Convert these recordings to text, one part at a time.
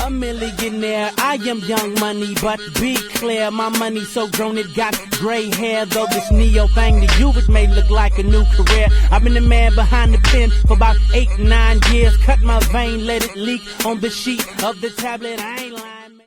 a millionaire. I am Young Money, but be clear, my money so grown it got gray hair. Though this Neo thing to you it may look like a new career. I've been the man behind the pen for about 8-9 years. Cut my vein, let it leak on the sheet of the tablet. I ain't lying.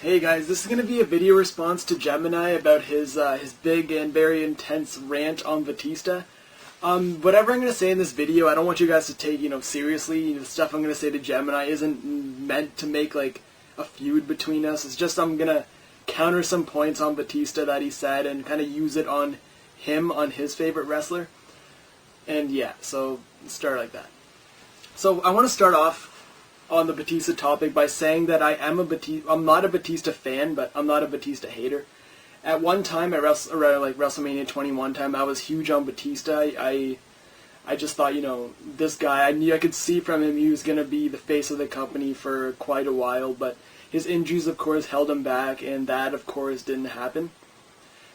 Hey guys, this is going to be a video response to Gemini about his big and very intense rant on Batista. Whatever I'm going to say in this video, I don't want you guys to take, seriously. The stuff I'm going to say to Gemini isn't meant to make, like, a feud between us. It's just I'm going to counter some points on Batista that he said and kind of use it on him, on his favorite wrestler. And yeah, so let's start like that. So I want to start off on the Batista topic by saying that I'm not a Batista fan, but I'm not a Batista hater. At one time, at WrestleMania 21 time, I was huge on Batista. I just thought, this guy, I could see from him he was going to be the face of the company for quite a while, but his injuries, of course, held him back, and that, of course, didn't happen.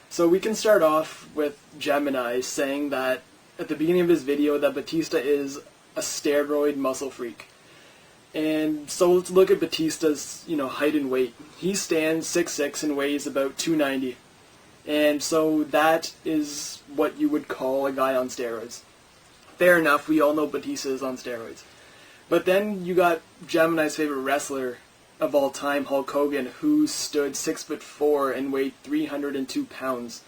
So we can start off with Gemini saying that, at the beginning of his video, that Batista is a steroid muscle freak. And so let's look at Batista's, height and weight. He stands 6'6" and weighs about 290. And so that is what you would call a guy on steroids. Fair enough, we all know Batista is on steroids. But then you got Gemini's favorite wrestler of all time, Hulk Hogan, who stood 6'4" and weighed 302 pounds.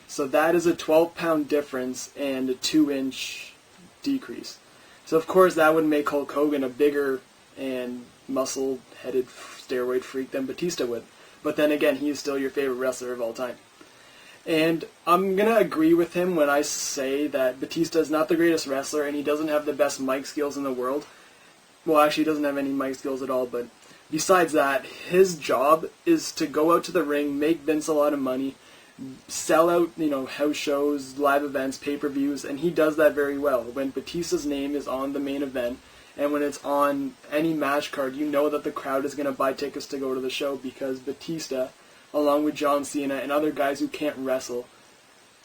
So that is a 12-pound difference and a 2-inch decrease. So of course that would make Hulk Hogan a bigger and muscle-headed steroid freak than Batista would. But then again, he is still your favorite wrestler of all time. And I'm going to agree with him when I say that Batista is not the greatest wrestler and he doesn't have the best mic skills in the world. Well, actually, he doesn't have any mic skills at all, but besides that, his job is to go out to the ring, make Vince a lot of money, sell out, house shows, live events, pay-per-views, and he does that very well. When Batista's name is on the main event, and when it's on any match card, you know that the crowd is going to buy tickets to go to the show because Batista, along with John Cena and other guys who can't wrestle,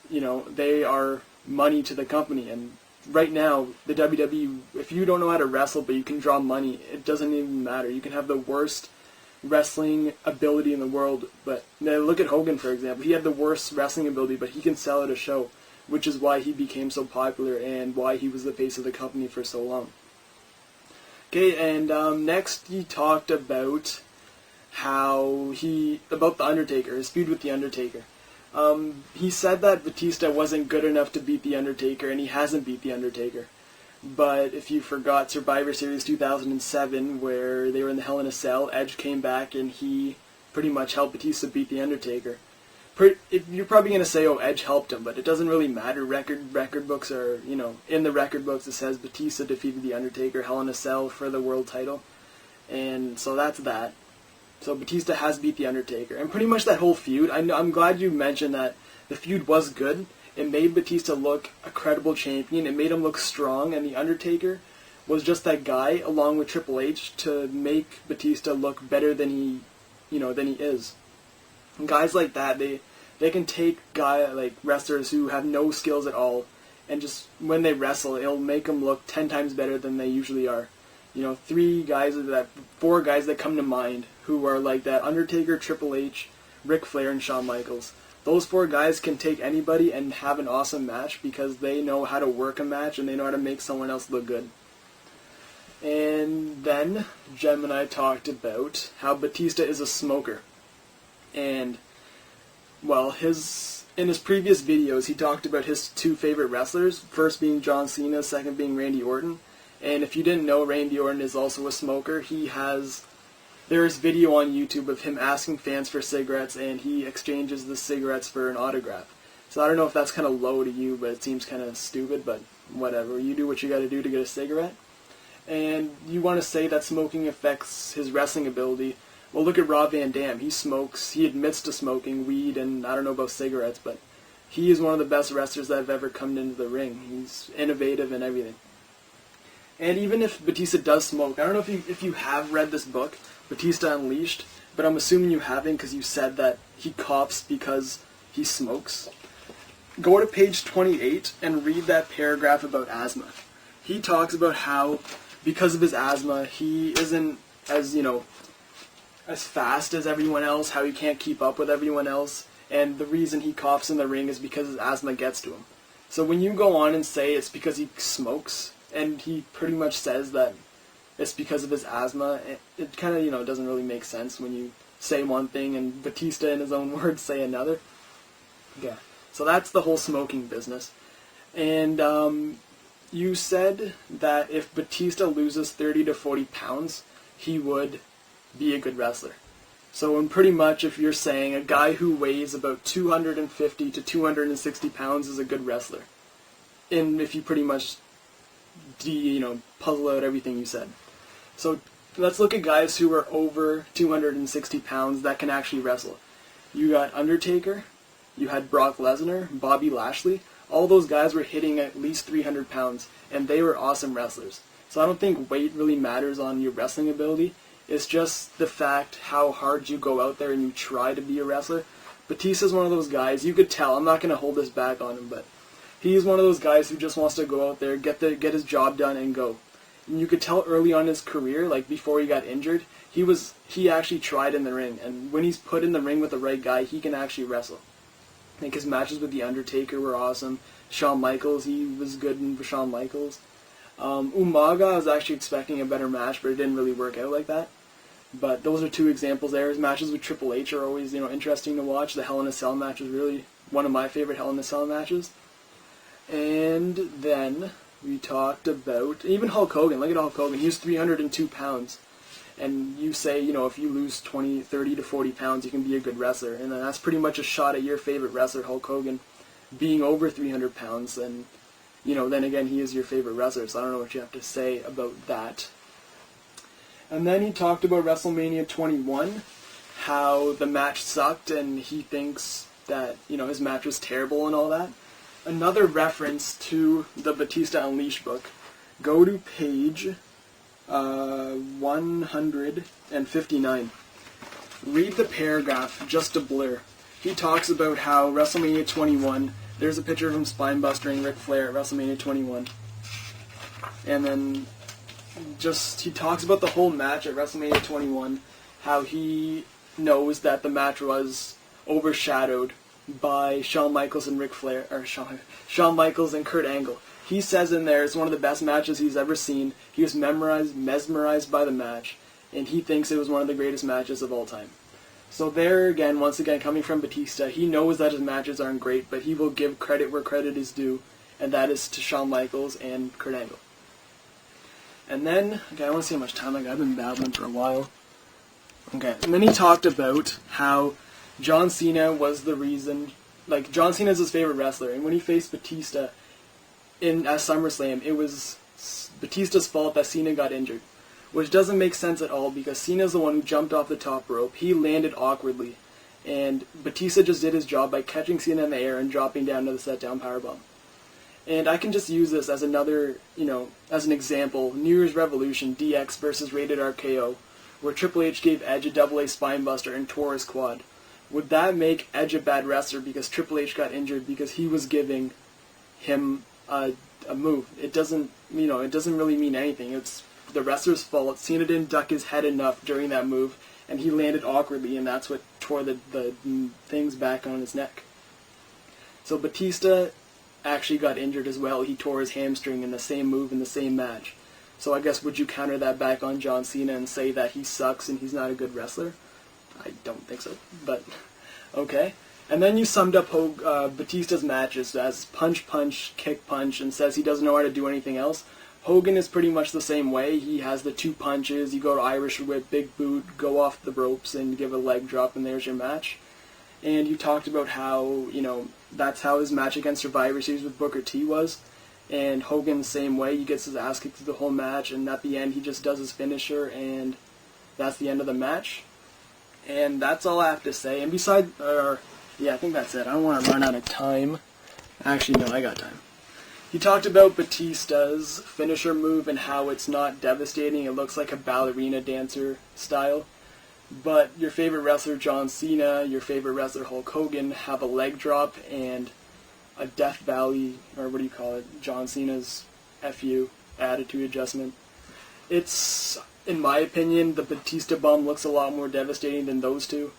they are money to the company. And right now, the WWE, if you don't know how to wrestle but you can draw money, it doesn't even matter. You can have the worst wrestling ability in the world, but look at Hogan, for example. He had the worst wrestling ability, but he can sell at a show, which is why he became so popular and why he was the face of the company for so long. Okay, and next he talked about about The Undertaker, his feud with The Undertaker. He said that Batista wasn't good enough to beat The Undertaker, and he hasn't beat The Undertaker. But if you forgot Survivor Series 2007, where they were in the Hell in a Cell, Edge came back and he pretty much helped Batista beat The Undertaker. You're probably going to say, oh, Edge helped him, but it doesn't really matter. Record books are, in the record books it says Batista defeated The Undertaker, Hell in a Cell for the world title. And so that's that. So Batista has beat The Undertaker. And pretty much that whole feud, I'm glad you mentioned that the feud was good. It made Batista look a credible champion. It made him look strong, and The Undertaker was just that guy, along with Triple H, to make Batista look better than he is. And guys like that, they can take wrestlers who have no skills at all, and just when they wrestle, it'll make them look 10 times better than they usually are. 4 guys that come to mind who are like that: Undertaker, Triple H, Ric Flair, and Shawn Michaels. Those 4 guys can take anybody and have an awesome match because they know how to work a match and they know how to make someone else look good. And then Gemini talked about how Batista is a smoker. And, well, in his previous videos, he talked about his 2 favorite wrestlers, first being John Cena, second being Randy Orton. And if you didn't know, Randy Orton is also a smoker. There is video on YouTube of him asking fans for cigarettes, and he exchanges the cigarettes for an autograph. So I don't know if that's kind of low to you, but it seems kind of stupid, but whatever. You do what you got to do to get a cigarette. And you want to say that smoking affects his wrestling ability. Well, look at Rob Van Dam. He smokes. He admits to smoking weed, and I don't know about cigarettes, but he is one of the best wrestlers that have ever come into the ring. He's innovative and everything. And even if Batista does smoke, I don't know if you have read this book, Batista Unleashed, but I'm assuming you haven't because you said that he coughs because he smokes. Go to page 28 and read that paragraph about asthma. He talks about how, because of his asthma, he isn't as as fast as everyone else, how he can't keep up with everyone else, and the reason he coughs in the ring is because his asthma gets to him. So when you go on and say it's because he smokes, and he pretty much says that it's because of his asthma, it kind of, doesn't really make sense when you say one thing and Batista in his own words say another. Yeah. So that's the whole smoking business. And you said that if Batista loses 30 to 40 pounds, he would be a good wrestler. So pretty much if you're saying a guy who weighs about 250 to 260 pounds is a good wrestler, and if you pretty much puzzle out everything you said. So let's look at guys who are over 260 pounds that can actually wrestle. You got Undertaker, you had Brock Lesnar, Bobby Lashley. All those guys were hitting at least 300 pounds, and they were awesome wrestlers. So I don't think weight really matters on your wrestling ability. It's just the fact how hard you go out there and you try to be a wrestler. Batista's one of those guys, you could tell, I'm not going to hold this back on him, but he's one of those guys who just wants to go out there, get his job done, and go. And you could tell early on in his career, like before he got injured, he actually tried in the ring, and when he's put in the ring with the right guy, he can actually wrestle. I think his matches with The Undertaker were awesome. Shawn Michaels, he was good in Shawn Michaels. Umaga, I was actually expecting a better match, but it didn't really work out like that. But those are two examples there. His matches with Triple H are always, interesting to watch. The Hell in a Cell match was really one of my favorite Hell in a Cell matches. And then we talked about even Hulk Hogan. Look at Hulk Hogan. He was 302 pounds. And you say, if you lose 20, 30 to 40 pounds, you can be a good wrestler. And that's pretty much a shot at your favorite wrestler, Hulk Hogan, being over 300 pounds. And, then again, he is your favorite wrestler. So I don't know what you have to say about that. And then he talked about WrestleMania 21, how the match sucked, and he thinks that, his match was terrible and all that. Another reference to the Batista Unleashed book. Go to page 159. Read the paragraph, just a blur. He talks about how WrestleMania 21, there's a picture of him spine-bustering Ric Flair at WrestleMania 21. And then he talks about the whole match at WrestleMania 21, how he knows that the match was overshadowed by Shawn Michaels and Ric Flair, or Shawn Michaels and Kurt Angle. He says in there it's one of the best matches he's ever seen. He was mesmerized by the match, and he thinks it was one of the greatest matches of all time. So there again, once again, coming from Batista, he knows that his matches aren't great, but he will give credit where credit is due, and that is to Shawn Michaels and Kurt Angle. And then, I want to see how much time I got. I've been babbling for a while. Okay, and then he talked about how John Cena was the reason, John Cena is his favorite wrestler, and when he faced Batista at SummerSlam, it was Batista's fault that Cena got injured, which doesn't make sense at all because Cena's the one who jumped off the top rope. He landed awkwardly, and Batista just did his job by catching Cena in the air and dropping down to the set-down powerbomb. And I can just use this as another, as an example. New Year's Revolution, DX versus Rated RKO, where Triple H gave Edge a double-A spinebuster and tore his quad. Would that make Edge a bad wrestler because Triple H got injured because he was giving him a move? It doesn't, it doesn't really mean anything. It's the wrestler's fault. Cena didn't duck his head enough during that move, and he landed awkwardly, and that's what tore the things back on his neck. So Batista actually got injured as well. He tore his hamstring in the same move in the same match. So I guess would you counter that back on John Cena and say that he sucks and he's not a good wrestler? I don't think so, but okay. And then you summed up Batista's matches as punch, punch, kick, punch, and says he doesn't know how to do anything else. Hogan is pretty much the same way. He has the two punches. You go to Irish whip, big boot, go off the ropes, and give a leg drop, and there's your match. And you talked about how, that's how his match against Survivor Series with Booker T was. And Hogan the same way. He gets his ass kicked through the whole match, and at the end he just does his finisher, and that's the end of the match. And that's all I have to say. And besides, yeah, I think that's it. I don't want to run out of time. Actually, no, I got time. He talked about Batista's finisher move and how it's not devastating. It looks like a ballerina dancer style. But your favorite wrestler, John Cena, your favorite wrestler, Hulk Hogan, have a leg drop and a Death Valley, or what do you call it, John Cena's FU, attitude adjustment. in my opinion, the Batista bum looks a lot more devastating than those two.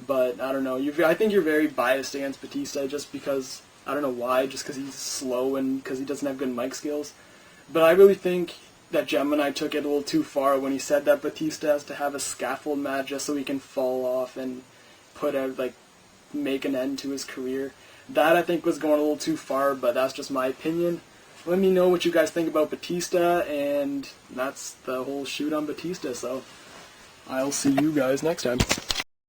But I don't know. I think you're very biased against Batista just because, I don't know why, just because he's slow and because he doesn't have good mic skills. But I really think that Gemini took it a little too far when he said that Batista has to have a scaffold match just so he can fall off and make an end to his career. That, I think, was going a little too far, but that's just my opinion. Let me know what you guys think about Batista, and that's the whole shoot on Batista, so I'll see you guys next time.